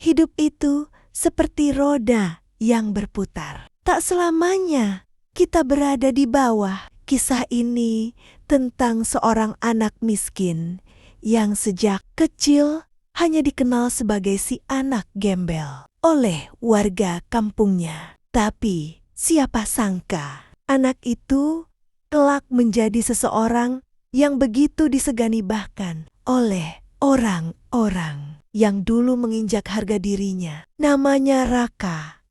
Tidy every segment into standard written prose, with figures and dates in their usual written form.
Hidup itu seperti roda yang berputar. Tak selamanya kita berada di bawah. Kisah ini tentang seorang anak miskin yang sejak kecil hanya dikenal sebagai si anak gembel oleh warga kampungnya. Tapi siapa sangka anak itu kelak menjadi seseorang yang begitu disegani bahkan oleh orang-orang yang dulu menginjak harga dirinya. Namanya Raka.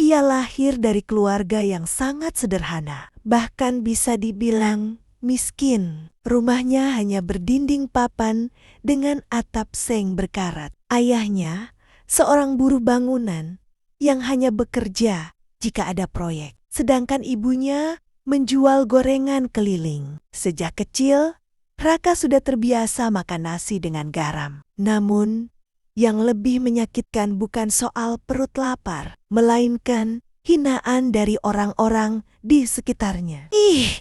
Ia lahir dari keluarga yang sangat sederhana, bahkan bisa dibilang miskin. Rumahnya hanya berdinding papan dengan atap seng berkarat. Ayahnya seorang buruh bangunan yang hanya bekerja jika ada proyek, sedangkan ibunya menjual gorengan keliling. Sejak kecil, Raka sudah terbiasa makan nasi dengan garam. Namun, yang lebih menyakitkan bukan soal perut lapar, melainkan hinaan dari orang-orang di sekitarnya. Ih,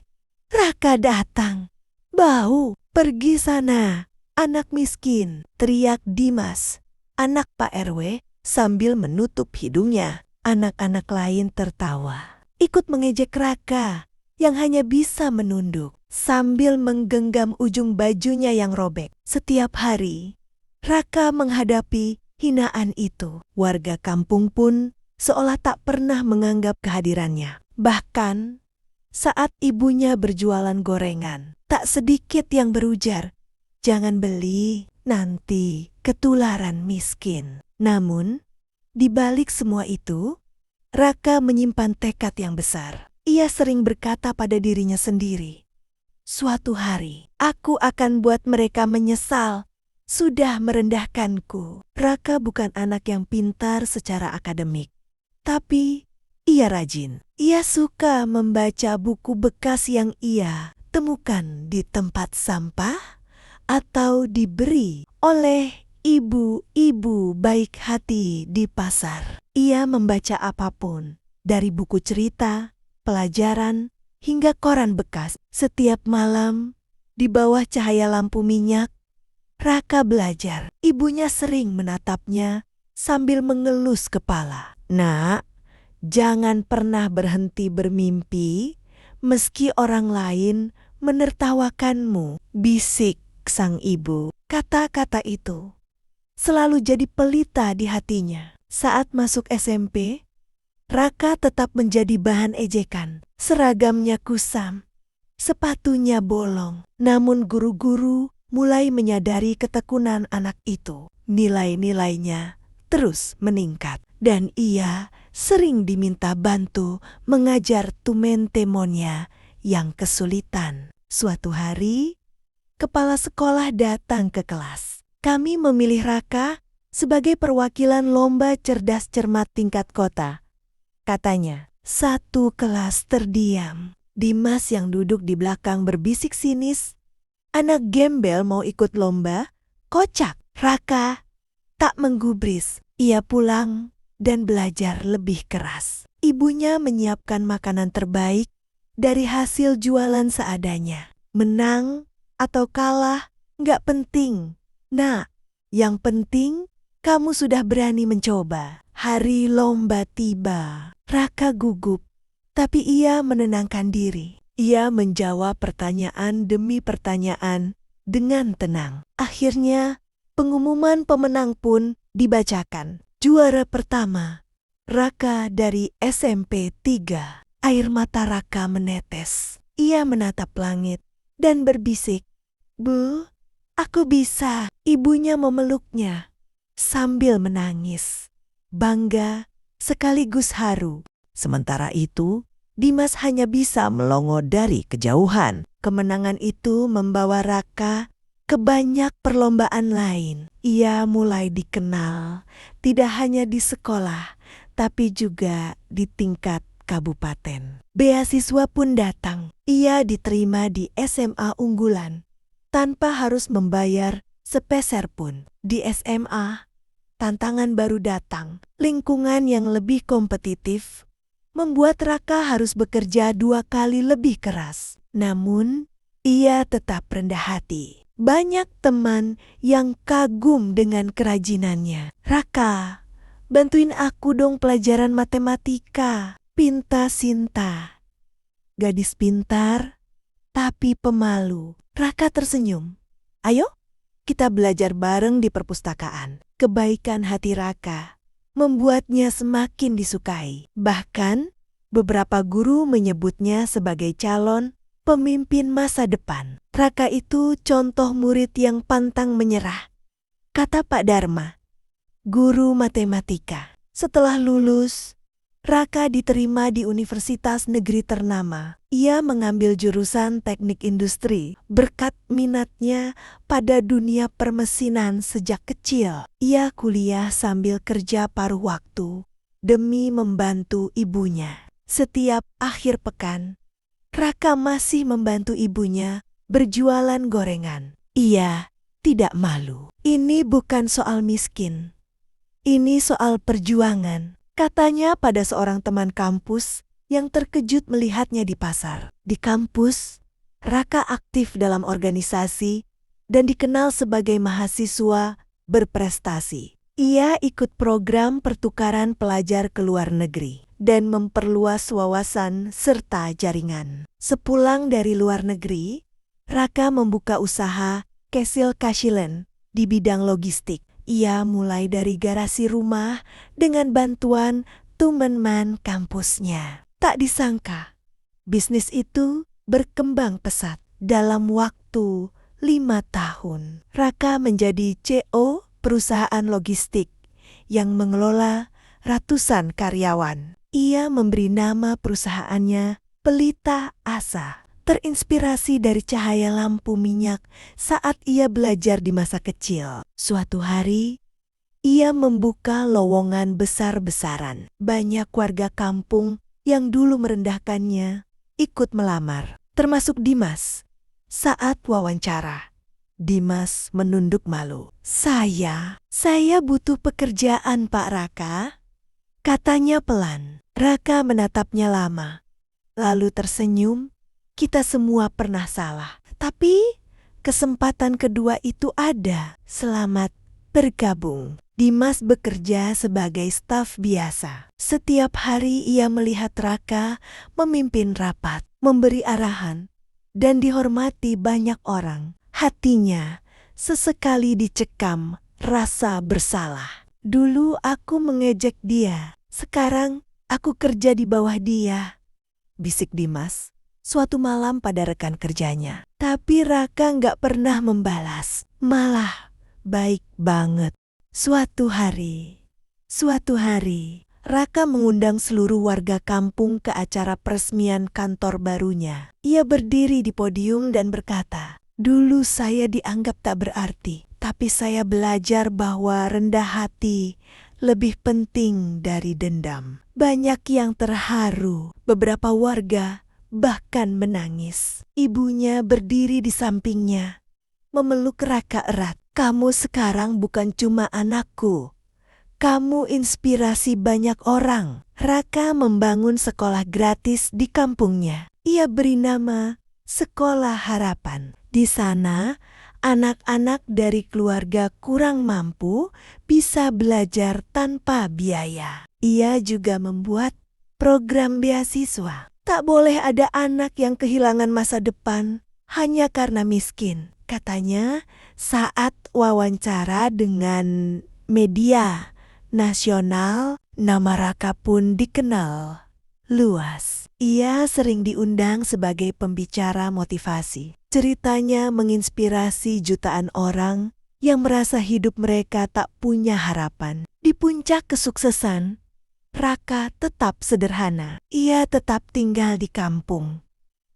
Raka datang. Bau, pergi sana. Anak miskin, teriak Dimas, anak Pak RW sambil menutup hidungnya. Anak-anak lain tertawa, ikut mengejek Raka yang hanya bisa menunduk sambil menggenggam ujung bajunya yang robek. Setiap hari, Raka menghadapi hinaan itu. Warga kampung pun seolah tak pernah menganggap kehadirannya. Bahkan saat ibunya berjualan gorengan, tak sedikit yang berujar, "Jangan beli, nanti ketularan miskin." Namun, di balik semua itu, Raka menyimpan tekad yang besar. Ia sering berkata pada dirinya sendiri, "Suatu hari, aku akan buat mereka menyesal sudah merendahkanku." Raka bukan anak yang pintar secara akademik, tapi ia rajin. Ia suka membaca buku bekas yang ia temukan di tempat sampah atau diberi oleh ibu-ibu baik hati di pasar. Ia membaca apapun, dari buku cerita, pelajaran, hingga koran bekas. Setiap malam, di bawah cahaya lampu minyak, Raka belajar. Ibunya sering menatapnya sambil mengelus kepala. "Nak, jangan pernah berhenti bermimpi meski orang lain menertawakanmu," bisik sang ibu. Kata-kata itu selalu jadi pelita di hatinya. Saat masuk SMP, Raka tetap menjadi bahan ejekan. Seragamnya kusam, sepatunya bolong. Namun guru-guru mulai menyadari ketekunan anak itu. Nilai-nilainya terus meningkat dan ia sering diminta bantu mengajar teman-temannya yang kesulitan. Suatu hari, kepala sekolah datang ke kelas. "Kami memilih Raka sebagai perwakilan lomba cerdas cermat tingkat kota," katanya. Satu kelas terdiam. Dimas yang duduk di belakang berbisik sinis, "Anak gembel mau ikut lomba? Kocak." Raka tak menggubris. Ia pulang dan belajar lebih keras. Ibunya menyiapkan makanan terbaik dari hasil jualan seadanya. Menang atau kalah nggak penting. Nah, yang penting kamu sudah berani mencoba. Hari lomba tiba. Raka gugup, tapi ia menenangkan diri. Ia menjawab pertanyaan demi pertanyaan dengan tenang. Akhirnya, pengumuman pemenang pun dibacakan. Juara pertama, Raka dari SMP 3. Air mata Raka menetes. Ia menatap langit dan berbisik, "Bu, aku bisa." Ibunya memeluknya sambil menangis, bangga sekaligus haru. Sementara itu, Dimas hanya bisa melongo dari kejauhan. Kemenangan itu membawa Raka ke banyak perlombaan lain. Ia mulai dikenal tidak hanya di sekolah, tapi juga di tingkat kabupaten. Beasiswa pun datang. Ia diterima di SMA unggulan tanpa harus membayar sepeser pun. Di SMA, tantangan baru datang. Lingkungan yang lebih kompetitif membuat Raka harus bekerja 2 kali lebih keras. Namun, ia tetap rendah hati. Banyak teman yang kagum dengan kerajinannya. "Raka, bantuin aku dong pelajaran matematika," pinta Sinta. Gadis pintar tapi pemalu. Raka tersenyum. "Ayo, kita belajar bareng di perpustakaan." Kebaikan hati Raka membuatnya semakin disukai. Bahkan, beberapa guru menyebutnya sebagai calon pemimpin masa depan. Raka itu contoh murid yang pantang menyerah, kata Pak Dharma, guru matematika. Setelah lulus, Raka diterima di universitas negeri ternama. Ia mengambil jurusan teknik industri berkat minatnya pada dunia permesinan sejak kecil. Ia kuliah sambil kerja paruh waktu demi membantu ibunya. Setiap akhir pekan, Raka masih membantu ibunya berjualan gorengan. Ia tidak malu. "Ini bukan soal miskin. Ini soal perjuangan," katanya pada seorang teman kampus yang terkejut melihatnya di pasar. Di kampus, Raka aktif dalam organisasi dan dikenal sebagai mahasiswa berprestasi. Ia ikut program pertukaran pelajar ke luar negeri dan memperluas wawasan serta jaringan. Sepulang dari luar negeri, Raka membuka usaha Kesil Kashilen di bidang logistik. Ia mulai dari garasi rumah dengan bantuan teman-teman kampusnya. Tak disangka, bisnis itu berkembang pesat. Dalam waktu 5 tahun, Raka menjadi CEO perusahaan logistik yang mengelola ratusan karyawan. Ia memberi nama perusahaannya Pelita Asa, terinspirasi dari cahaya lampu minyak saat ia belajar di masa kecil. Suatu hari, ia membuka lowongan besar-besaran. Banyak warga kampung yang dulu merendahkannya ikut melamar, termasuk Dimas. Saat wawancara, Dimas menunduk malu. Saya butuh pekerjaan, Pak Raka," katanya pelan. Raka menatapnya lama, lalu tersenyum. "Kita semua pernah salah, tapi kesempatan kedua itu ada. Selamat bergabung." Dimas bekerja sebagai staf biasa. Setiap hari ia melihat Raka memimpin rapat, memberi arahan, dan dihormati banyak orang. Hatinya sesekali dicekam rasa bersalah. "Dulu aku mengejek dia, sekarang aku kerja di bawah dia," bisik Dimas suatu malam pada rekan kerjanya. Tapi Raka nggak pernah membalas, malah baik banget. Suatu hari, Raka mengundang seluruh warga kampung ke acara peresmian kantor barunya. Ia berdiri di podium dan berkata, "Dulu saya dianggap tak berarti, tapi saya belajar bahwa rendah hati lebih penting dari dendam." Banyak yang terharu, beberapa warga bahkan menangis. Ibunya berdiri di sampingnya, memeluk Raka erat. "Kamu sekarang bukan cuma anakku, kamu inspirasi banyak orang." Raka membangun sekolah gratis di kampungnya. Ia beri nama Sekolah Harapan. Di sana, anak-anak dari keluarga kurang mampu bisa belajar tanpa biaya. Ia juga membuat program beasiswa. Tak boleh ada anak yang kehilangan masa depan hanya karena miskin, katanya saat wawancara dengan media nasional. Nama Raka pun dikenal luas. Ia sering diundang sebagai pembicara motivasi. Ceritanya menginspirasi jutaan orang yang merasa hidup mereka tak punya harapan. Di puncak kesuksesan, Raka tetap sederhana. Ia tetap tinggal di kampung.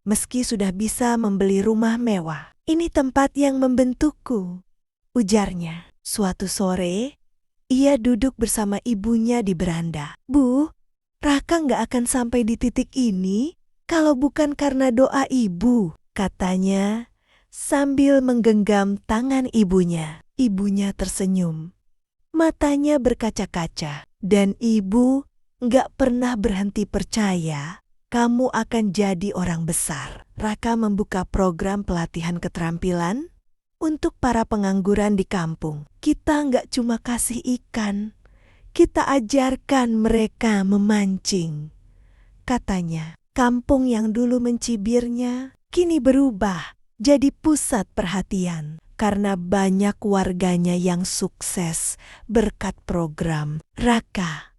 Meski sudah bisa membeli rumah mewah. "Ini tempat yang membentukku," ujarnya. Suatu sore, ia duduk bersama ibunya di beranda. "Bu, Raka nggak akan sampai di titik ini kalau bukan karena doa ibu," katanya sambil menggenggam tangan ibunya. Ibunya tersenyum. Matanya berkaca-kaca. "Dan ibu nggak pernah berhenti percaya kamu akan jadi orang besar." Raka membuka program pelatihan keterampilan Untuk para pengangguran di kampung, kita nggak cuma kasih ikan, kita ajarkan mereka memancing. Katanya, kampung yang dulu mencibirnya kini berubah jadi pusat perhatian karena banyak warganya yang sukses berkat program Raka.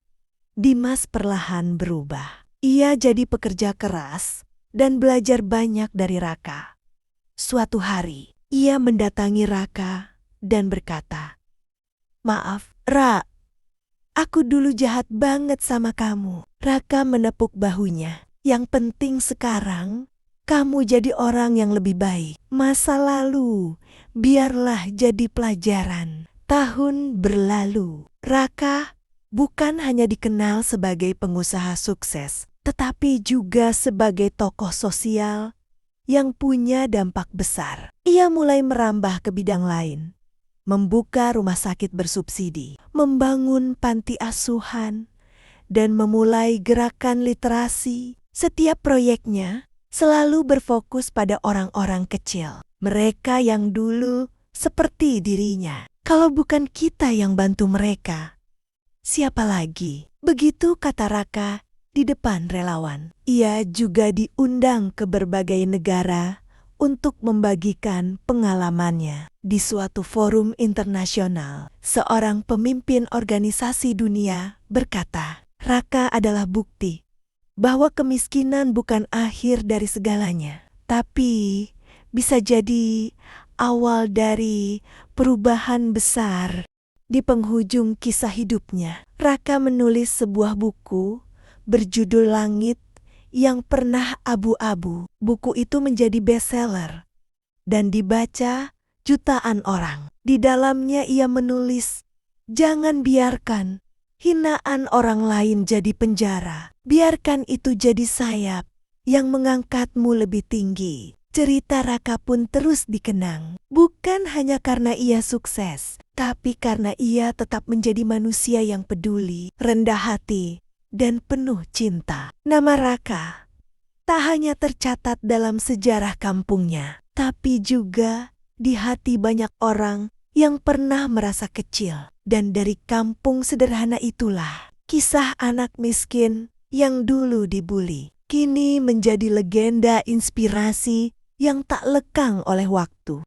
Dimas perlahan berubah. Ia jadi pekerja keras dan belajar banyak dari Raka. Suatu hari, ia mendatangi Raka dan berkata, "Maaf, Ra, aku dulu jahat banget sama kamu." Raka menepuk bahunya. "Yang penting sekarang, kamu jadi orang yang lebih baik. Masa lalu, biarlah jadi pelajaran." Tahun berlalu. Raka bukan hanya dikenal sebagai pengusaha sukses, tetapi juga sebagai tokoh sosial yang punya dampak besar. Ia mulai merambah ke bidang lain, membuka rumah sakit bersubsidi, membangun panti asuhan, dan memulai gerakan literasi. Setiap proyeknya selalu berfokus pada orang-orang kecil, mereka yang dulu seperti dirinya. Kalau bukan kita yang bantu mereka, siapa lagi? Begitu kata Raka di depan relawan. Ia juga diundang ke berbagai negara untuk membagikan pengalamannya. Di suatu forum internasional, seorang pemimpin organisasi dunia berkata, "Raka adalah bukti bahwa kemiskinan bukan akhir dari segalanya, tapi bisa jadi awal dari perubahan besar." Di penghujung kisah hidupnya, Raka menulis sebuah buku berjudul Langit yang Pernah Abu-Abu. Buku itu menjadi bestseller dan dibaca jutaan orang. Di dalamnya ia menulis, "Jangan biarkan hinaan orang lain jadi penjara. Biarkan itu jadi sayap yang mengangkatmu lebih tinggi." Cerita Raka pun terus dikenang, bukan hanya karena ia sukses, tapi karena ia tetap menjadi manusia yang peduli, rendah hati, dan penuh cinta. Nama Raka tak hanya tercatat dalam sejarah kampungnya, tapi juga di hati banyak orang yang pernah merasa kecil. Dan dari kampung sederhana itulah kisah anak miskin yang dulu dibuli kini menjadi legenda inspirasi yang tak lekang oleh waktu.